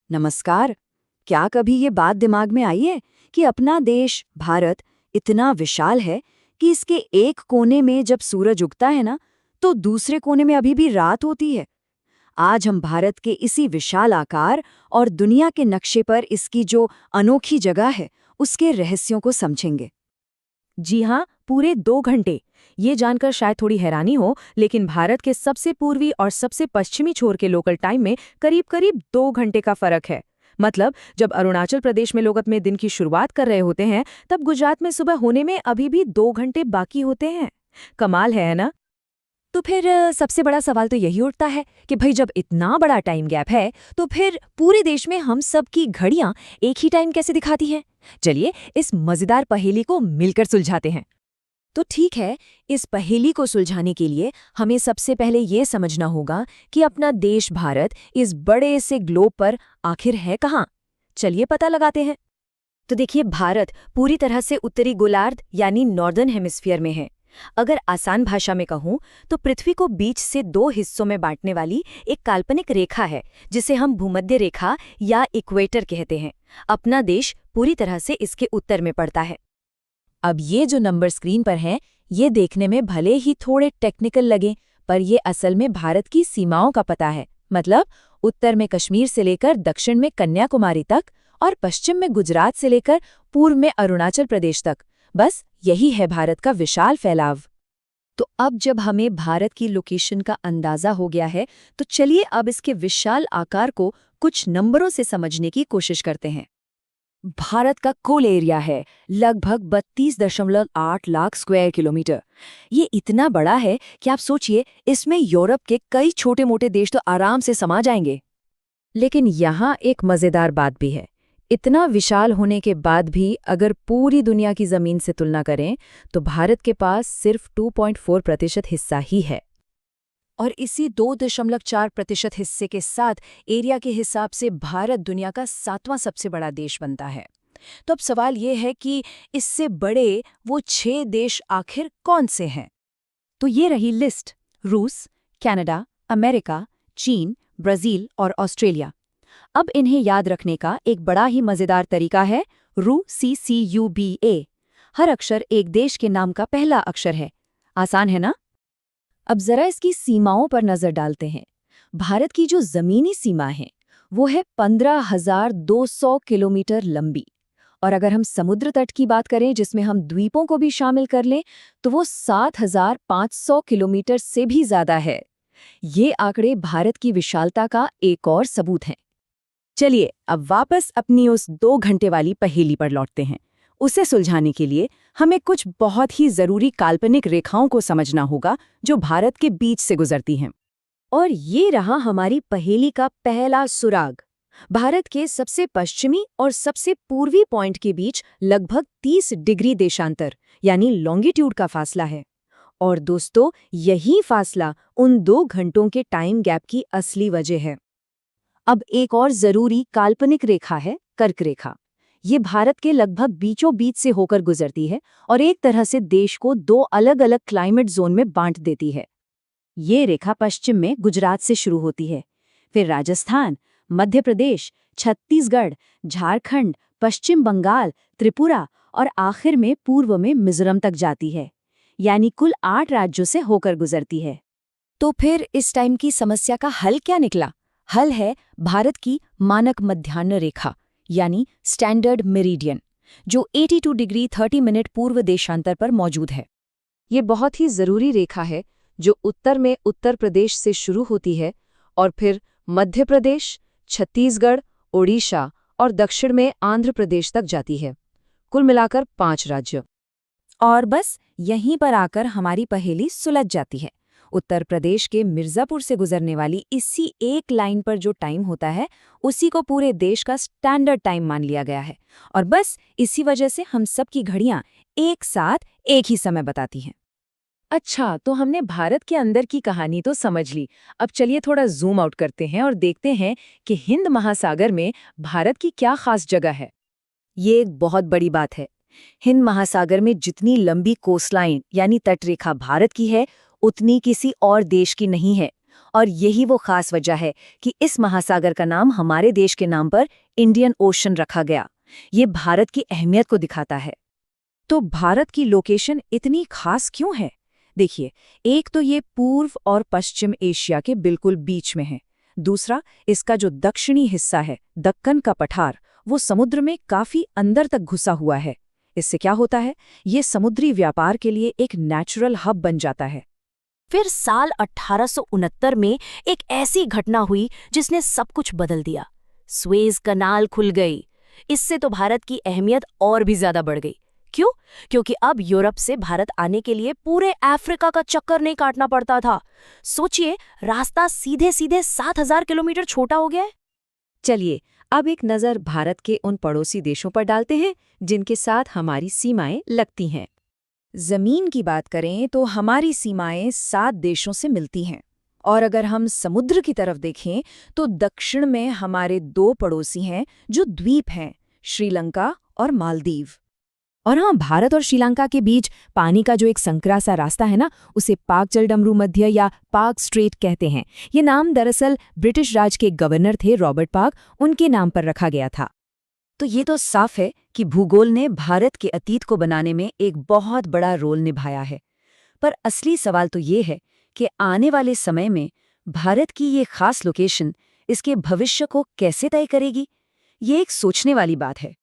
नमस्कार। क्या कभी ये बात दिमाग में आई है कि अपना देश भारत इतना विशाल है कि इसके एक कोने में जब सूरज उगता है ना, तो दूसरे कोने में अभी भी रात होती है। आज हम भारत के इसी विशाल आकार और दुनिया के नक्शे पर इसकी जो अनोखी जगह है, उसके रहस्यों को समझेंगे। जी हाँ, पूरे 2 घंटे। ये जानकर शायद थोड़ी हैरानी हो, लेकिन भारत के सबसे पूर्वी और सबसे पश्चिमी छोर के लोकल टाइम में करीब करीब 2 घंटे का फर्क है। मतलब जब अरुणाचल प्रदेश में लोग अपने दिन की शुरुआत कर रहे होते हैं, तब गुजरात में सुबह होने में अभी भी 2 घंटे बाकी होते हैं। कमाल है ना? तो फिर सबसे बड़ा सवाल तो यही उठता है कि भाई जब इतना बड़ा टाइम गैप है तो फिर पूरे देश में हम सब की घड़ियां एक ही टाइम कैसे दिखाती हैं। चलिए इस मजेदार पहेली को मिलकर सुलझाते हैं। तो ठीक है, इस पहेली को सुलझाने के लिए हमें सबसे पहले ये समझना होगा कि अपना देश भारत इस बड़े से ग्लोब पर आखिर है कहाँ। चलिए पता लगाते हैं। तो देखिए, भारत पूरी तरह से उत्तरी गोलार्ध यानी नॉर्दर्न हेमिस्फीयर में है। अगर आसान भाषा में कहूं तो पृथ्वी को बीच से 2 हिस्सों में बांटने वाली एक काल्पनिक रेखा है, जिसे हम भूमध्य रेखा या इक्वेटर कहते हैं। अपना देश पूरी तरह से इसके उत्तर में पड़ता है। अब ये जो नंबर स्क्रीन पर हैं, ये देखने में भले ही थोड़े टेक्निकल लगें, पर ये असल में भारत की सीमाओं का पता है। मतलब उत्तर में कश्मीर से लेकर दक्षिण में कन्याकुमारी तक और पश्चिम में गुजरात से लेकर पूर्व में अरुणाचल प्रदेश तक। बस यही है भारत का विशाल फैलाव। तो अब जब हमें भारत की लोकेशन का अंदाजा हो गया है, तो चलिए अब इसके विशाल आकार को कुछ नंबरों से समझने की कोशिश करते हैं। भारत का कुल एरिया है लगभग 32.8 लाख स्क्वायर किलोमीटर। ये इतना बड़ा है कि आप सोचिए, इसमें यूरोप के कई छोटे मोटे देश तो आराम से समा जाएंगे। लेकिन यहाँ एक मजेदार बात भी है। इतना विशाल होने के बाद भी अगर पूरी दुनिया की जमीन से तुलना करें, तो भारत के पास सिर्फ 2.4% हिस्सा ही है। और इसी 2.4% हिस्से के साथ एरिया के हिसाब से भारत दुनिया का 7वां सबसे बड़ा देश बनता है। तो अब सवाल ये है कि इससे बड़े वो 6 देश आखिर कौन से हैं? तो ये रही लिस्ट: रूस, कनाडा, अमेरिका, चीन, ब्राजील और ऑस्ट्रेलिया। अब इन्हें याद रखने का एक बड़ा ही मजेदार तरीका है RUCCUBA। हर अक्षर एक देश के नाम का पहला अक्षर है। आसान है ना? अब जरा इसकी सीमाओं पर नजर डालते हैं। भारत की जो जमीनी सीमा है वो है 15,200 किलोमीटर लंबी। और अगर हम समुद्र तट की बात करें, जिसमें हम द्वीपों को भी शामिल कर लें, तो वो 7,500 किलोमीटर से भी ज्यादा है। ये आंकड़े भारत की विशालता का एक और सबूत हैं। चलिए अब वापस अपनी उस 2 घंटे वाली पहेली पर लौटते हैं। उसे सुलझाने के लिए हमें कुछ बहुत ही जरूरी काल्पनिक रेखाओं को समझना होगा जो भारत के बीच से गुजरती हैं। और ये रहा हमारी पहेली का पहला सुराग। भारत के सबसे पश्चिमी और सबसे पूर्वी पॉइंट के बीच लगभग 30 डिग्री देशांतर यानी लॉन्गिट्यूड का फासला है। और दोस्तों, यही फासला उन 2 घंटों के टाइम गैप की असली वजह है। अब एक और जरूरी काल्पनिक रेखा है कर्क रेखा। ये भारत के लगभग बीचों बीच से होकर गुजरती है और एक तरह से देश को 2 अलग-अलग क्लाइमेट जोन में बांट देती है। ये रेखा पश्चिम में गुजरात से शुरू होती है, फिर राजस्थान, मध्य प्रदेश, छत्तीसगढ़, झारखंड, पश्चिम बंगाल, त्रिपुरा और आखिर में पूर्व में मिजोरम तक जाती है। यानी कुल 8 राज्यों से होकर गुजरती है। तो फिर इस टाइम की समस्या का हल क्या निकला? हल है भारत की मानक मध्याह्न रेखा यानी स्टैंडर्ड मेरिडियन, जो 82 डिग्री 30 मिनट पूर्व देशांतर पर मौजूद है। ये बहुत ही जरूरी रेखा है जो उत्तर में उत्तर प्रदेश से शुरू होती है और फिर मध्य प्रदेश, छत्तीसगढ़, ओडिशा और दक्षिण में आंध्र प्रदेश तक जाती है। कुल मिलाकर 5 राज्य। और बस यहीं पर आकर हमारी पहेली सुलझ जाती है। उत्तर प्रदेश के मिर्जापुर से गुजरने वाली इसी एक लाइन पर जो टाइम होता है, उसी को पूरे देश का स्टैंडर्ड टाइम मान लिया गया है। और बस इसी वजह से हम सब की घड़ियां एक साथ एक ही समय बताती हैं। अच्छा, तो हमने भारत के अंदर की कहानी तो समझ ली। अब चलिए थोड़ा जूम आउट करते हैं और देखते हैं कि हिंद महासागर में भारत की क्या खास जगह है। ये एक बहुत बड़ी बात है। हिंद महासागर में जितनी लंबी कोस्टलाइन यानी तटरेखा भारत की है, उतनी किसी और देश की नहीं है। और यही वो खास वजह है कि इस महासागर का नाम हमारे देश के नाम पर इंडियन ओशन रखा गया। ये भारत की अहमियत को दिखाता है। तो भारत की लोकेशन इतनी खास क्यों है? देखिए, एक तो ये पूर्व और पश्चिम एशिया के बिल्कुल बीच में है। दूसरा, इसका जो दक्षिणी हिस्सा है, दक्कन का पठार, वो समुद्र में काफी अंदर तक घुसा हुआ है। इससे क्या होता है? ये समुद्री व्यापार के लिए एक नेचुरल हब बन जाता है। फिर साल 1869 में एक ऐसी घटना हुई जिसने सब कुछ बदल दिया। स्वेज कनाल खुल गई। इससे तो भारत की अहमियत और भी ज्यादा बढ़ गई। क्यों? क्योंकि अब यूरोप से भारत आने के लिए पूरे अफ्रीका का चक्कर नहीं काटना पड़ता था। सोचिए, रास्ता सीधे सीधे 7,000 किलोमीटर छोटा हो गया है। चलिए, अब एक नज़र भारत के उन पड़ोसी देशों पर डालते हैं जिनके साथ हमारी सीमाएं लगती हैं। जमीन की बात करें तो हमारी सीमाएं 7 देशों से मिलती हैं। और अगर हम समुद्र की तरफ देखें तो दक्षिण में हमारे 2 पड़ोसी हैं जो द्वीप हैं, श्रीलंका और मालदीव। और हाँ, भारत और श्रीलंका के बीच पानी का जो एक संकरा सा रास्ता है ना, उसे पाक जलडमरू मध्य या पाक स्ट्रेट कहते हैं। ये नाम दरअसल ब्रिटिश राज के गवर्नर थे रॉबर्ट पाक, उनके नाम पर रखा गया था। तो ये तो साफ है कि भूगोल ने भारत के अतीत को बनाने में एक बहुत बड़ा रोल निभाया है। पर असली सवाल तो ये है कि आने वाले समय में भारत की ये खास लोकेशन इसके भविष्य को कैसे तय करेगी? ये एक सोचने वाली बात है।